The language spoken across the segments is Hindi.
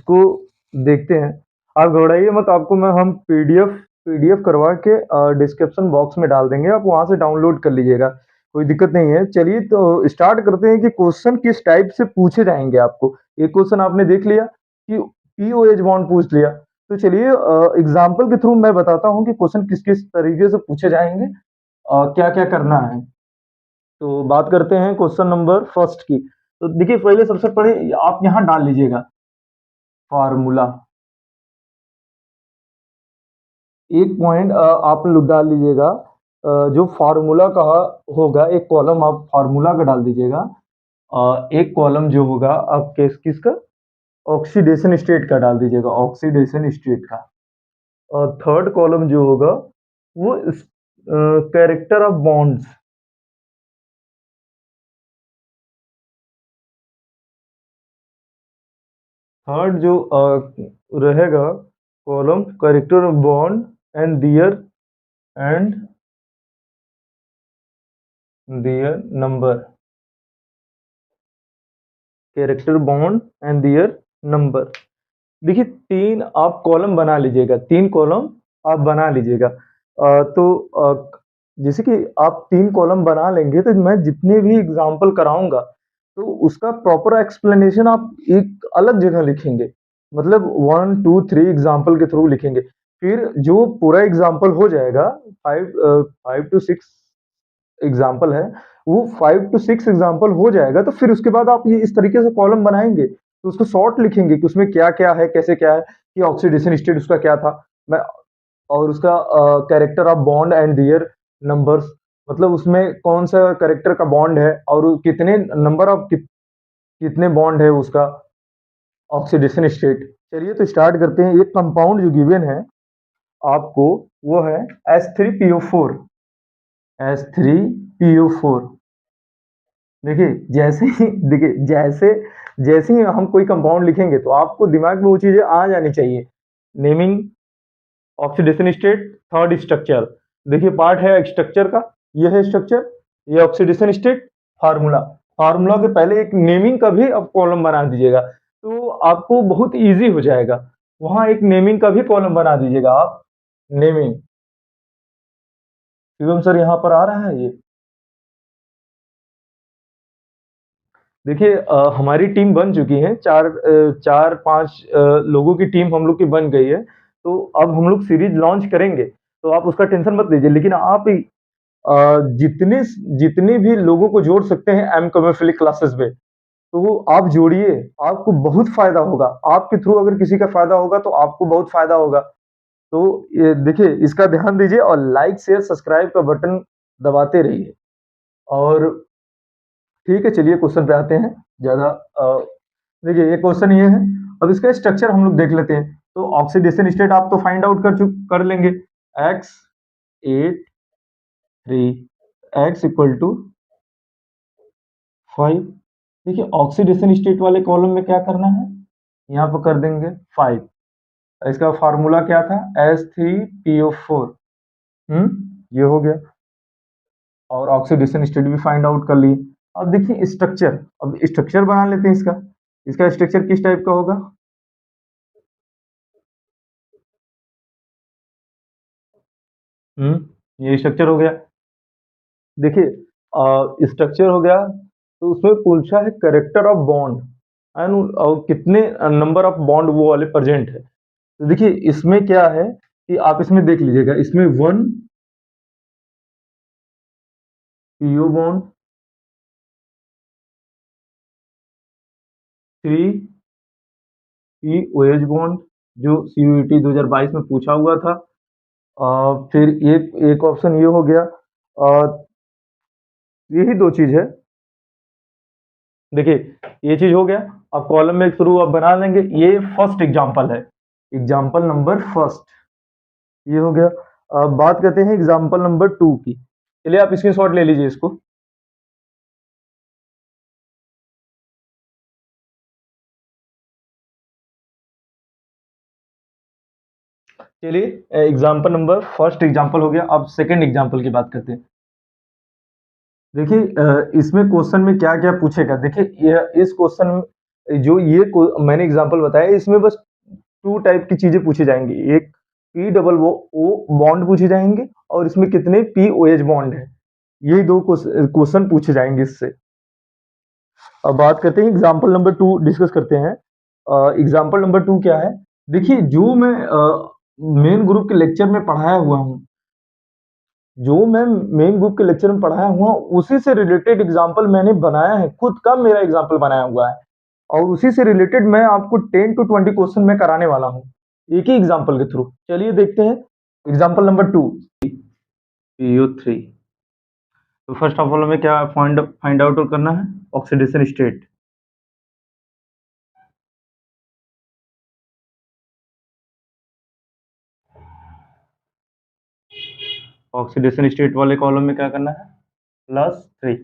उसको देखते हैं। आप घबराइए मत, आपको हम पीडीएफ करवा के डिस्क्रिप्शन बॉक्स में डाल देंगे, आप वहां से डाउनलोड कर लीजिएगा, कोई दिक्कत नहीं है। चलिए तो स्टार्ट करते हैं कि क्वेश्चन किस टाइप से पूछे जाएंगे आपको। एक क्वेश्चन आपने देख लिया कि पीओएच बॉन्ड पूछ लिया, तो चलिए एग्जाम्पल के थ्रू मैं बताता हूँ कि क्वेश्चन किस किस तरीके से पूछे जाएंगे, क्या क्या करना है। तो बात करते हैं क्वेश्चन नंबर फर्स्ट की। तो देखिए पहले सबसे पहले आप यहाँ डाल लीजिएगा फार्मूला, एक पॉइंट आप लोग डाल लीजिएगा, जो फार्मूला का होगा एक कॉलम आप फार्मूला का डाल दीजिएगा, एक कॉलम जो होगा आप किसका, ऑक्सीडेशन स्टेट का डाल दीजिएगा, ऑक्सीडेशन स्टेट का। और थर्ड कॉलम जो होगा वो कैरेक्टर ऑफ बॉन्ड्स, थर्ड जो रहेगा column character of bond and and their number, character bond and their number. देखिए तीन आप कॉलम बना लीजिएगा, तीन कॉलम आप बना लीजिएगा। जैसे कि आप तीन कॉलम बना लेंगे तो मैं जितने भी एग्जाम्पल कराऊंगा तो उसका प्रॉपर एक्सप्लेनेशन आप एक अलग जगह लिखेंगे, मतलब 1 2 3 एग्जाम्पल के थ्रू लिखेंगे। फिर जो पूरा एग्जाम्पल हो जाएगा, 5 5 to 6 एग्जाम्पल है, वो 5 to 6 एग्जाम्पल हो जाएगा, तो फिर उसके बाद आप ये इस तरीके से कॉलम बनाएंगे, तो उसको शॉर्ट लिखेंगे कि उसमें क्या क्या है, कैसे क्या है, कि ऑक्सीडेशन स्टेट उसका क्या था, मैं और उसका character of bond and their numbers, मतलब उसमें कौन सा कैरेक्टर का बॉन्ड है और कितने नंबर ऑफ कितने बॉन्ड है उसका ऑक्सीडेशन स्टेट। चलिए तो स्टार्ट करते हैं। एक कंपाउंड जो गिवन है आपको वो है S3PO4, S3PO4। देखिए जैसे जैसे ही हम कोई कंपाउंड लिखेंगे तो आपको दिमाग में वो चीजें आ जानी चाहिए। Naming, oxidation state, third structure. देखिए पार्ट है स्ट्रक्चर का, ये है स्ट्रक्चर, ये ऑक्सीडेशन स्टेट, फार्मूला। फार्मूला के पहले एक नेमिंग का भी आप कॉलम बना दीजिएगा तो आपको बहुत इजी हो जाएगा। वहां एक नेमिंग का भी कॉलम बना दीजिएगा आप, नेमिंग। शिवम सर यहाँ पर आ रहा है ये। देखिए हमारी टीम बन चुकी है, चार पांच लोगों की टीम हम लोग की बन गई है। तो अब हम लोग सीरीज लॉन्च करेंगे, तो आप उसका टेंशन मत लीजिए। लेकिन आप जितने जितने भी लोगों को जोड़ सकते हैं एम कमर्फिलिक क्लासेस में, तो वो आप जोड़िए, आपको बहुत फायदा होगा। आपके थ्रू अगर किसी का फायदा होगा तो आपको बहुत फायदा होगा। तो ये देखिए इसका ध्यान दीजिए और लाइक शेयर सब्सक्राइब का बटन दबाते रहिए। और ठीक है, चलिए क्वेश्चन पे आते हैं। ज्यादा देखिए ये क्वेश्चन ये है, अब इसका स्ट्रक्चर हम लोग देख लेते हैं। तो ऑक्सीडेशन स्टेट आप तो फाइंड आउट कर लेंगे, X8 3 X इक्वल टू 5। देखिए ऑक्सीडेशन स्टेट वाले कॉलम में क्या करना है, यहाँ पर कर देंगे 5। इसका फार्मूला क्या था, S3PO4। ये हो गया, और ऑक्सीडेशन स्टेट भी फाइंड आउट कर लिए। अब देखिए स्ट्रक्चर, अब स्ट्रक्चर बना लेते हैं इसका। इसका स्ट्रक्चर किस टाइप का होगा, ये स्ट्रक्चर हो गया। देखिए स्ट्रक्चर हो गया, तो उसमें पूछा है कैरेक्टर ऑफ बॉन्ड एंड और कितने नंबर ऑफ बॉन्ड वो वाले प्रेजेंट है। तो देखिए इसमें क्या है कि आप इसमें देख लीजिएगा, इसमें 1 पीओ बॉन्ड, 3 पीओएच बॉन्ड जो सीयूईटी 2022 में पूछा हुआ था। फिर एक ऑप्शन ये हो गया, यही दो चीज है। देखिए ये चीज हो गया, अब कॉलम में थ्रू अब बना लेंगे। ये फर्स्ट एग्जांपल है, एग्जांपल नंबर फर्स्ट, ये हो गया। अब बात करते हैं एग्जांपल नंबर 2 की। चलिए आप स्क्रीनशॉट ले लीजिए इसको। चलिए एग्जांपल नंबर फर्स्ट एग्जांपल हो गया, अब सेकंड एग्जांपल की बात करते हैं। देखिए इसमें क्वेश्चन में क्या क्या पूछेगा, देखिए इस क्वेश्चन जो ये मैंने एग्जांपल बताया, इसमें बस 2 टाइप की चीजें पूछी जाएंगी। एक पी डबल ओ बॉन्ड पूछे जाएंगे और इसमें कितने पी ओ एच बॉन्ड है, यही दो क्वेश्चन पूछे जाएंगे इससे। अब बात करते हैं एग्जाम्पल नंबर 2 डिस्कस करते हैं। एग्जाम्पल नंबर 2 क्या है? देखिए, जो मैं मेन ग्रुप के लेक्चर में पढ़ाया हुआ हूँ, जो मैं मेन ग्रुप के लेक्चर में पढ़ाया हुआ उसी से रिलेटेड एग्जाम्पल मैंने बनाया है, खुद का मेरा एग्जाम्पल बनाया हुआ है और उसी से रिलेटेड मैं आपको 10 to 20 क्वेश्चन में कराने वाला हूँ, एक ही एग्जाम्पल के थ्रू। चलिए देखते हैं एग्जाम्पल नंबर 2, PO3। तो फर्स्ट ऑफ ऑल हमें क्या फाइंड आउट करना है? Oxidation state. ऑक्सीडेशन स्टेट वाले कॉलम में क्या करना है? +3।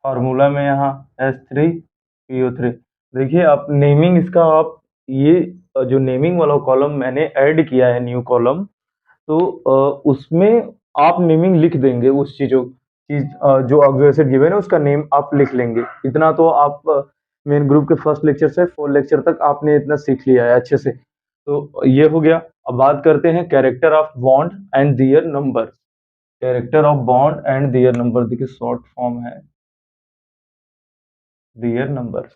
फार्मूला में यहाँ H3PO3। देखिए, आप नेमिंग इसका, आप ये जो नेमिंग वाला कॉलम मैंने ऐड किया है न्यू कॉलम, तो उसमें आप नेमिंग लिख देंगे उस जो ऑक्सीजन एसिड गिवन है उसका नेम आप लिख लेंगे। इतना तो आप मेन ग्रुप के फर्स्ट लेक्चर से 4 लेक्चर तक आपने इतना सीख लिया है अच्छे से। तो ये हो गया। अब बात करते हैं character of bond and their number. Character of bond and their number, देखिए शॉर्ट फॉर्म है their number.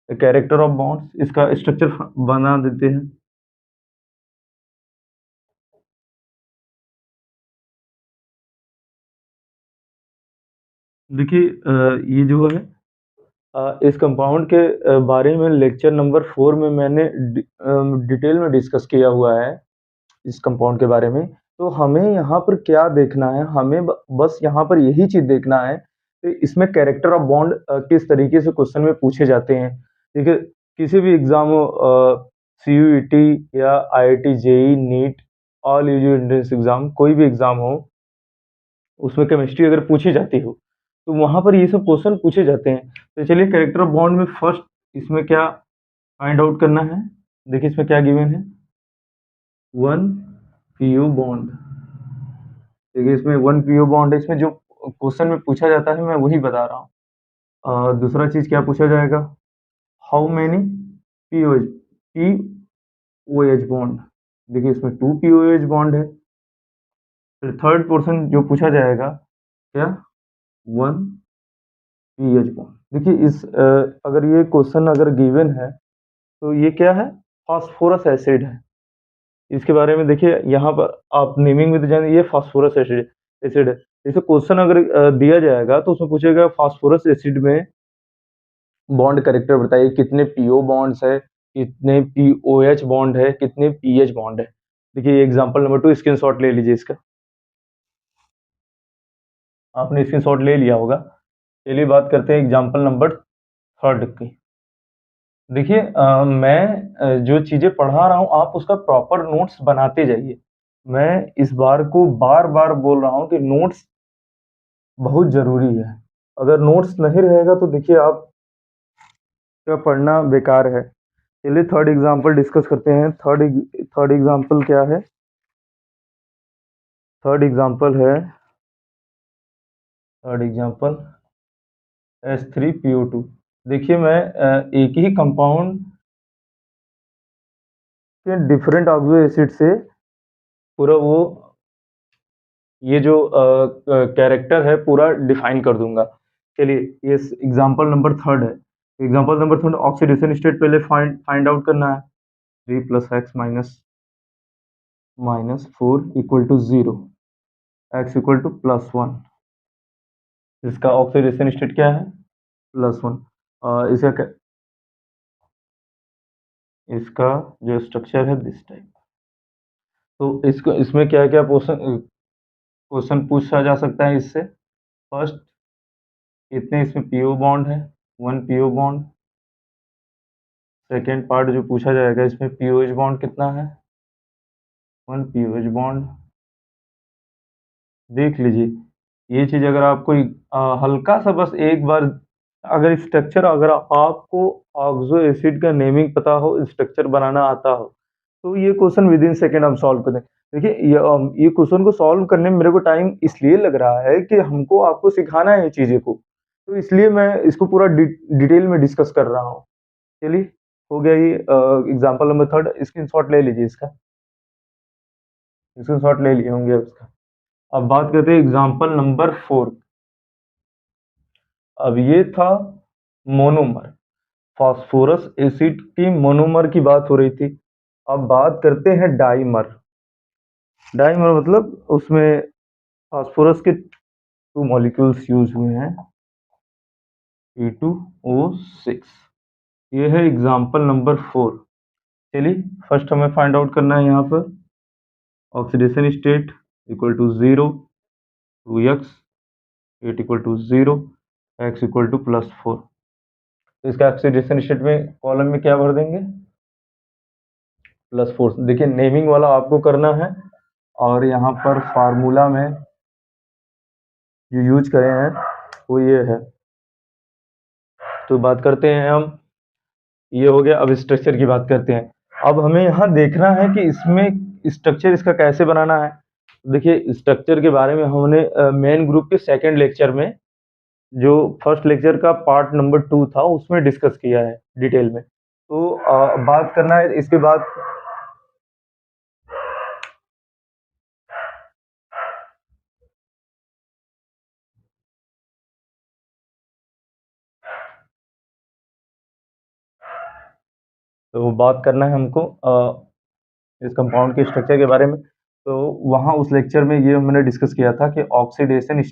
Character of bonds, इसका स्ट्रक्चर बना देते हैं। देखिए, ये जो है इस कंपाउंड के बारे में लेक्चर नंबर 4 में मैंने डिटेल में डिस्कस किया हुआ है इस कंपाउंड के बारे में। तो हमें यहाँ पर क्या देखना है, हमें बस यहाँ पर यही चीज देखना है कि इसमें कैरेक्टर ऑफ बॉन्ड किस तरीके से क्वेश्चन में पूछे जाते हैं। ठीक है, किसी भी एग्जाम हो, CUET या IIT JEE NEET, all UG entrance exam, कोई भी एग्जाम हो, उसमें केमिस्ट्री अगर पूछी जाती हो तो वहां पर ये सब क्वेश्चन पूछे जाते हैं। तो चलिए, कैरेक्टर ऑफ बॉन्ड में फर्स्ट इसमें क्या फाइंड आउट करना है? देखिए इसमें क्या गिवन है, 1 PO बॉन्ड। देखिए इसमें 1 PO बॉन्ड है, इसमें जो क्वेश्चन में पूछा जाता है मैं वही बता रहा हूँ। दूसरा चीज क्या पूछा जाएगा, हाउ मेनी POH बॉन्ड। देखिए इसमें 2 POH बॉन्ड है। फिर थर्ड पोर्शन जो पूछा जाएगा, क्या, 1 PH बॉन्ड। देखिए अगर ये क्वेश्चन अगर गिवन है तो ये क्या है, फास्फोरस एसिड है। इसके बारे में देखिए यहाँ पर आप नेमिंग में तो जानिए, ये फास्फोरस एसिड एसिड है। जैसे क्वेश्चन अगर दिया जाएगा तो उसमें पूछेगा फास्फोरस एसिड में बॉन्ड कैरेक्टर बताइए, कितने PO बॉन्ड्स है, कितने POH बॉन्ड है, कितने PH बॉन्ड है। देखिए एग्जांपल नंबर 2 स्क्रीनशॉट ले लीजिए इसका, आपने स्क्रीनशॉट ले लिया होगा। चलिए बात करते हैं एग्जांपल नंबर 3 की। देखिए, मैं जो चीजें पढ़ा रहा हूँ आप उसका प्रॉपर नोट्स बनाते जाइए। मैं इस बार को बार बार बोल रहा हूँ कि नोट्स बहुत जरूरी है। अगर नोट्स नहीं रहेगा तो देखिए आप का पढ़ना बेकार है। चलिए थर्ड एग्जांपल डिस्कस करते हैं। थर्ड एग्जांपल क्या है? थर्ड एग्जांपल है, थर्ड एग्जांपल H3PO2। देखिए मैं एक ही कंपाउंड के डिफरेंट ऑक्सो एसिड से पूरा वो ये जो कैरेक्टर है पूरा डिफाइन कर दूंगा। चलिए, ये एग्जांपल नंबर 3 है। एग्जांपल नंबर 3 ऑक्सीडेशन स्टेट पहले फाइंड आउट करना है। 3 + x -4 = 0, x = +1। इसका ऑक्सीडेशन स्टेट क्या है? +1। इसका जो स्ट्रक्चर है दिस टाइप। तो इसको इसमें क्या क्या क्वेश्चन पूछा जा सकता है इससे? फर्स्ट, कितने इसमें PO बॉन्ड है? 1 PO बॉन्ड। सेकेंड पार्ट जो पूछा जाएगा इसमें POH बॉन्ड कितना है? 1 POH बॉन्ड। देख लीजिए, ये चीज अगर आपको हल्का सा बस एक बार अगर स्ट्रक्चर, अगर आपको ऑक्सो एसिड का नेमिंग पता हो, स्ट्रक्चर बनाना आता हो, तो ये क्वेश्चन विद इन सेकेंड हम सॉल्व कर दें। देखिए ये क्वेश्चन को सॉल्व करने में मेरे को टाइम इसलिए लग रहा है कि हमको आपको सिखाना है ये चीजें को, तो इसलिए मैं इसको पूरा डिटेल में डिस्कस कर रहा हूँ। चलिए, हो गया ये एग्जाम्पल नंबर 3। स्क्रीनशॉट ले लीजिए इसका, स्क्रीनशॉट ले लिए होंगे उसका। अब बात करते हैं एग्जाम्पल नंबर 4। अब ये था मोनोमर, फास्फोरस एसिड की मोनोमर की बात हो रही थी। अब बात करते हैं डाइमर। डाइमर मतलब उसमें फास्फोरस के 2 मॉलिक्यूल्स यूज हुए हैं, P2O6। ये है एग्जाम्पल नंबर 4। चलिए, फर्स्ट हमें फाइंड आउट करना है यहाँ पर oxidation state equal to 0, 2x, 8 equal to 0, x equal to +4। तो इसका ऑक्सीडेशन स्टेट में कॉलम में क्या भर देंगे, +4। देखिए, नेमिंग वाला आपको करना है, और यहाँ पर फार्मूला में जो यूज करे हैं वो ये है। तो बात करते हैं हम, ये हो गया। अब स्ट्रक्चर की बात करते हैं। अब हमें यहाँ देखना है कि इसमें स्ट्रक्चर इसका कैसे बनाना है। देखिए, स्ट्रक्चर के बारे में हमने मेन ग्रुप के सेकंड लेक्चर में, जो फर्स्ट लेक्चर का पार्ट नंबर 2 था, उसमें डिस्कस किया है डिटेल में। तो बात करना है इसके बाद। तो बात करना है हमको इस कंपाउंड के स्ट्रक्चर के बारे में। तो वहाँ उस लेक्चर में ये हमने डिस्कस किया था कि ऑक्सीडेशन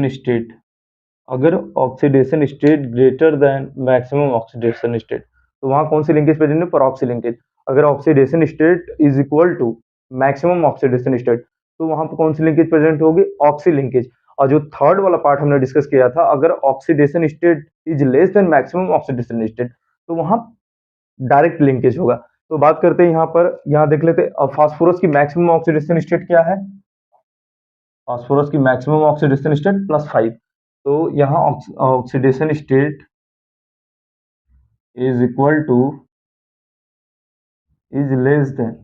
स्टेट, अगर oxidation state greater than maximum oxidation state, तो वहाँ कौन सी लिंकेज प्रेजेंट है, परऑक्सी लिंकेज। अगर oxidation state is equal to maximum oxidation state, तो वहाँ पर कौन सी लिंकेज प्रेजेंट होगी, ऑक्सी लिंकेज। और जो थर्ड वाला पार्ट हमने डिस्कस किया था, अगर oxidation state is less then maximum oxidation state, तो वहाँ डायरेक्ट लिंकेज होगा। तो बात करते हैं यहाँ पर, यहाँ देख लेते हैं फास्फोरस की मैक्सिमम ऑक्सीडेशन स्टेट क्या है। फास्फोरस की मैक्सिमम ऑक्सीडेशन स्टेट +5। तो यहाँ oxidation state is equal to is less then,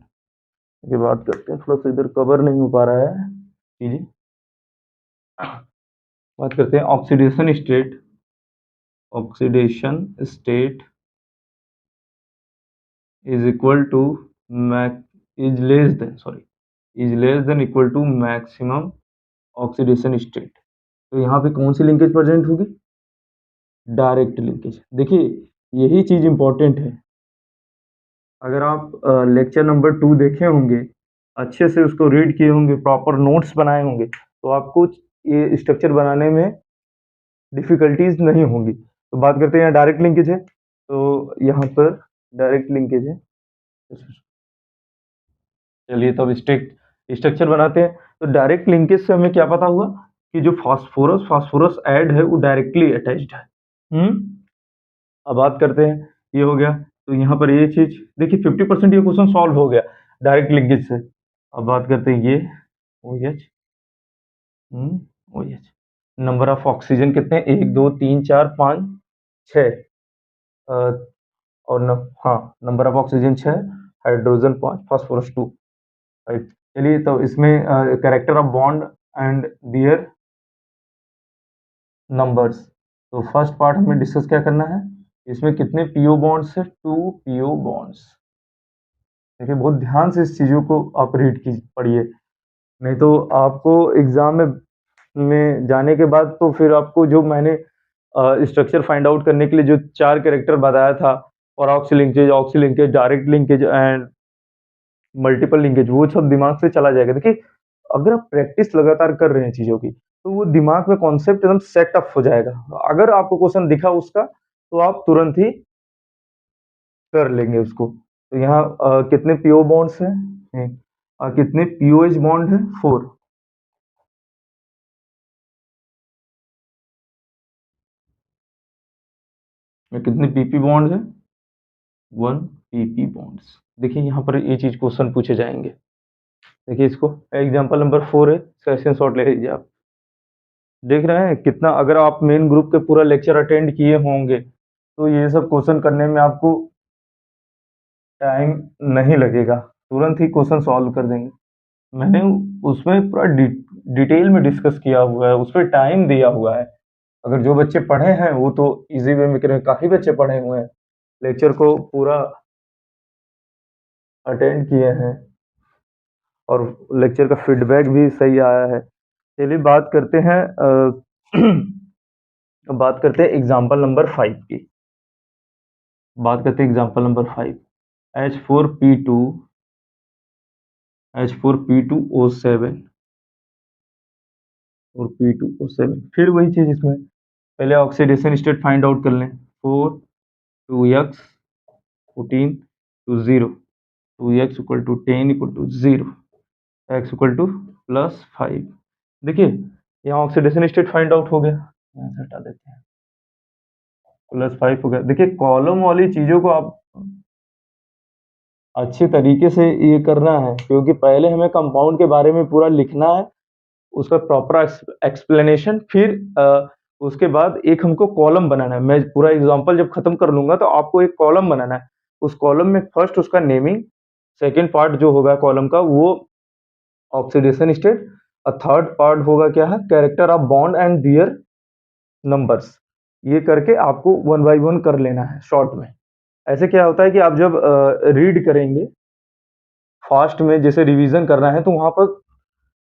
ये बात करते हैं, थोड़ा सा इधर कवर नहीं हो पा रहा है चीजें। बात करते हैं oxidation state is equal to is less than equal to maximum oxidation state. तो यहाँ पे कौन सी लिंकेज प्रेजेंट होगी, डायरेक्ट लिंकेज। देखिए, यही चीज इंपॉर्टेंट है। अगर आप लेक्चर नंबर 2 देखे होंगे, अच्छे से उसको रीड किए होंगे, प्रॉपर नोट्स बनाए होंगे, तो आपको ये स्ट्रक्चर बनाने में डिफिकल्टीज नहीं होंगी। तो बात करते हैं यहाँ डायरेक्ट लिंकेज है, तो यहाँ पर डायरेक्ट लिंकेज है। चलिए, तो अब स्ट्रक्चर बनाते हैं। तो डायरेक्ट लिंकेज से हमें क्या पता हुआ कि जो फास्फोरस ऐड है वो डायरेक्टली अटैच्ड है। अब बात करते हैं, ये हो गया। तो यहाँ पर ये चीज देखिए, 50% ये क्वेश्चन सॉल्व हो गया डायरेक्ट लिंकेज से। अब बात करते हैं ये OH, OH। Number of oxygen कितने, 1 2 3 4 5 6, और हाँ, number of oxygen 6, hydrogen 5, phosphorus 2, right. चलिए, तो इसमें character of bond and their numbers. तो फर्स्ट पार्ट हमें डिस्कस क्या करना है, इसमें कितने पीओ बॉन्ड्स है, 2 पीओ बॉन्ड्स। देखिए, बहुत ध्यान से इस चीजों को आप रीड की पढ़िए, नहीं तो आपको एग्जाम में जाने के बाद तो फिर आपको जो मैंने स्ट्रक्चर फाइंड आउट करने के लिए जो 4 कैरेक्टर बताया था, और oxy linkage, direct linkage and multiple linkage, वो सब दिमाग से चला जाएगा। देखिए, अगर आप प्रैक्टिस लगातार कर रहे हैं चीजों की, तो वो दिमाग में कॉन्सेप्ट एकदम सेट अप हो जाएगा। अगर आपको क्वेश्चन दिखा उसका, तो आप तुरंत ही कर लेंगे उसको। तो यहाँ कितने पीओ बॉन्ड्स हैं, कितने पीओएच बॉन्ड है, 4। कितने पीपी बॉन्ड्स है, 1 पीपी बॉन्ड्स। देखिए, यहाँ पर ये चीज क्वेश्चन पूछे जाएंगे। देखिए, इसको एग्जांपल नंबर 4 है, सेशन शॉट ले लीजिए आप। देख रहे हैं कितना, अगर आप मेन ग्रुप के पूरा लेक्चर अटेंड किए होंगे, तो ये सब क्वेश्चन करने में आपको टाइम नहीं लगेगा, तुरंत ही क्वेश्चन सॉल्व कर देंगे। मैंने उसमें पूरा डिटेल में डिस्कस किया हुआ है, उस पर टाइम दिया हुआ है। अगर जो बच्चे पढ़े हैं वो तो इजी वे में करें, काफी बच्चे पढ़े हुए हैं, लेक्चर को पूरा अटेंड किए हैं और लेक्चर का फीडबैक भी सही आया है। चलिए बात करते हैं बात करते हैं एग्जाम्पल नंबर 5 की। बात करते हैं एग्जाम्पल नंबर 5। H4P2 H4P2O7 और P2O7, फिर वही चीज इसमें, पहले ऑक्सीडेशन स्टेट फाइंड आउट कर लें। 4 2x 14 to 0, 2x equal to 10 equal to 0, x equal to +5। देखिए यहाँ ऑक्सीडेशन स्टेट फाइंड आउट हो गया, यहाँ से हटा देते हैं, +5 हो गया। देखिए कॉलम वाली चीजों को आप अच्छे तरीके से ये करना है, क्योंकि पहले हमें कंपाउंड के बारे में पूरा लिखना है, उसका प्रॉपर एक्सप्लेनेशन, फिर उसके बाद एक हमको कॉलम बनाना है। मैं पूरा एग्जांपल जब खत्म कर लूंगा तो आपको एक कॉलम बनाना है। उस कॉलम में फर्स्ट उसका नेमिंग, सेकंड पार्ट जो होगा कॉलम का वो ऑक्सीडेशन स्टेट, और थर्ड पार्ट होगा क्या है, character of bond and their numbers. ये करके आपको 1 बाय 1 कर लेना है शॉर्ट में। ऐसे क्या होता है कि आप जब रीड करेंगे फास्ट में, जैसे रिवीजन करना है, तो वहां पर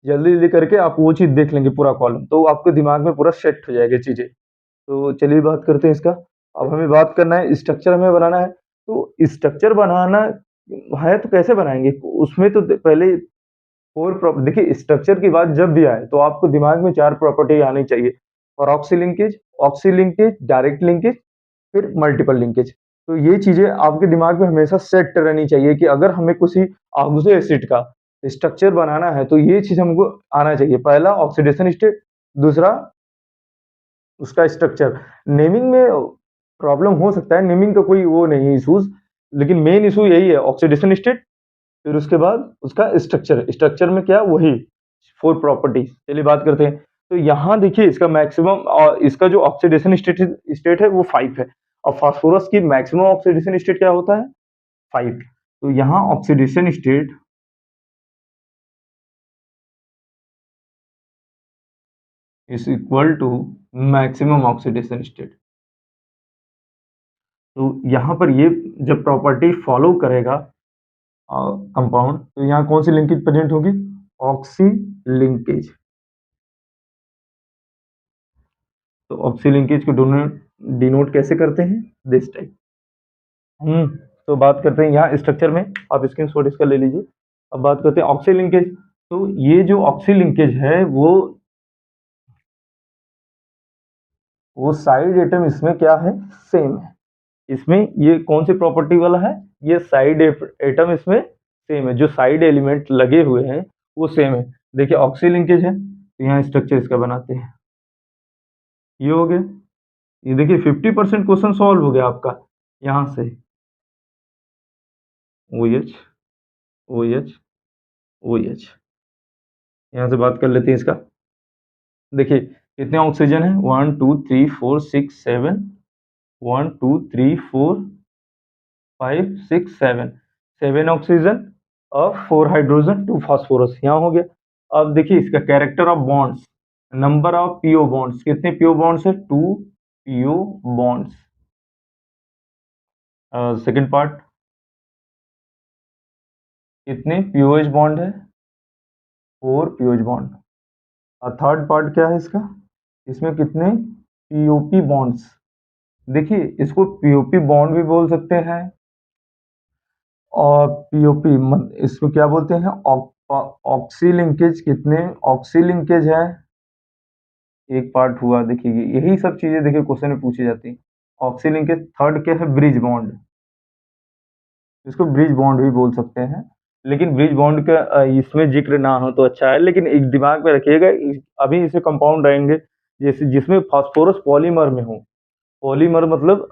जल्दी जल्दी करके आप वो चीज देख लेंगे पूरा कॉलम, तो आपके दिमाग में पूरा सेट हो जाएगी चीजें। तो चलिए बात करते हैं इसका। अब हमें बात करना है स्ट्रक्चर हमें बनाना है। तो स्ट्रक्चर बनाना है तो कैसे बनाएंगे, उसमें तो पहले देखिए स्ट्रक्चर की बात जब भी आए तो आपको दिमाग में 4 प्रॉपर्टी आनी चाहिए, और ऑक्सी लिंकेज, डायरेक्ट लिंकेज, फिर मल्टीपल लिंकेज। तो ये चीजें आपके दिमाग में हमेशा सेट रहनी चाहिए कि अगर हमें किसी ऑक्सो एसिड का स्ट्रक्चर बनाना है तो ये चीज हमको आना चाहिए। पहला ऑक्सीडेशन स्टेट, दूसरा उसका स्ट्रक्चर। नेमिंग में प्रॉब्लम हो सकता है, नेमिंग का कोई वो नहीं इशूज, लेकिन मेन इशू यही है ऑक्सीडेशन स्टेट, फिर उसके बाद उसका स्ट्रक्चर। स्ट्रक्चर में क्या, वही 4 प्रॉपर्टीज। चलिए बात करते हैं। तो यहाँ देखिए इसका मैक्सिमम और इसका जो ऑक्सीडेशन स्टेट है वो 5 है, और फास्फोरस की मैक्सिमम ऑक्सीडेशन स्टेट क्या होता है, 5। तो यहाँ oxidation state is equal to maximum oxidation state. तो यहाँ पर ये जब प्रॉपर्टी फॉलो करेगा कंपाउंड, तो यहाँ कौन सी लिंकेज प्रेजेंट होगी, ऑक्सी लिंकेज। तो ऑक्सी लिंकेज को डिनोट कैसे करते हैं, दिस टाइप। तो बात करते हैं यहाँ स्ट्रक्चर में, आप स्क्रीनशॉट इसका ले लीजिए। अब बात करते हैं ऑक्सी लिंकेज। तो ये जो ऑक्सी लिंकेज है वो साइड एटम इसमें क्या है, सेम है। इसमें ये कौन सी प्रॉपर्टी वाला है, ये साइड एटम इसमें सेम है, जो साइड एलिमेंट लगे हुए हैं वो सेम है। देखिए ऑक्सी लिंकेज है तो यहाँ स्ट्रक्चर इसका बनाते हैं, ये हो गया। ये देखिए 50% क्वेश्चन सॉल्व हो गया आपका यहाँ से। O H O H O H, यहाँ से बात कर लेते हैं इसका। देखिए कितने ऑक्सीजन है, 1 2 3 4 6 7, 1 2 3 4 5 6 7, 7 ऑक्सीजन और 4 हाइड्रोजन, 2 फास्फोरस, यहाँ हो गया। अब देखिए इसका character of bonds, number of PO bonds, कितने पीओ बॉन्ड्स है, 2 पीओ बॉन्ड्स। सेकंड पार्ट, कितने पीओएच बॉन्ड है, 4 पीओएच बॉन्ड। और थर्ड पार्ट क्या है इसका, इसमें कितने पीओपी बॉन्ड्स। देखिए इसको पीओपी बॉन्ड भी बोल सकते हैं, और पीओपी इसको क्या बोलते हैं, ऑक्सी लिंकेज। कितने ऑक्सी लिंकेज है, एक पार्ट हुआ। देखिए यही सब चीजें देखिए क्वेश्चन में पूछी जाती है। ऑक्सी लिंकेज, थर्ड क्या है, ब्रिज बॉन्ड, इसको ब्रिज बॉन्ड भी बोल सकते हैं, लेकिन ब्रिज बॉन्ड का इसमें जिक्र ना हो तो अच्छा है। लेकिन एक दिमाग में रखिएगा, अभी इसे कंपाउंड रहेंगे जैसे जिसमें फास्फोरस पॉलीमर में हो। पॉलीमर मतलब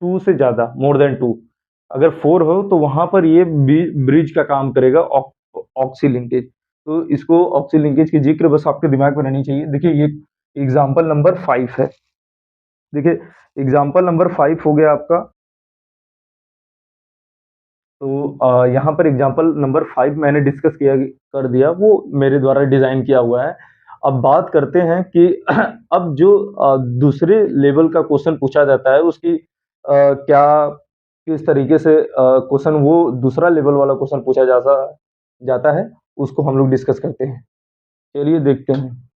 2 से ज्यादा, मोर देन 2। अगर 4 हो तो वहां पर ये ब्रिज का काम करेगा, ऑक्सी लिंकेज। तो इसको ऑक्सी लिंकेज की जिक्र बस आपके दिमाग में रहनी चाहिए। देखिए ये एग्जाम्पल नंबर 5 है। देखिए एग्जाम्पल नंबर 5 हो गया आपका। तो यहाँ पर एग्जाम्पल नंबर 5 मैंने डिस्कस किया कर दिया, वो मेरे द्वारा डिजाइन किया हुआ है। अब बात करते हैं कि अब जो दूसरे लेवल का क्वेश्चन पूछा जाता है उसकी क्या किस तरीके से क्वेश्चन वो दूसरा लेवल वाला क्वेश्चन पूछा जाता जाता है, उसको हम लोग डिस्कस करते हैं। चलिए देखते हैं।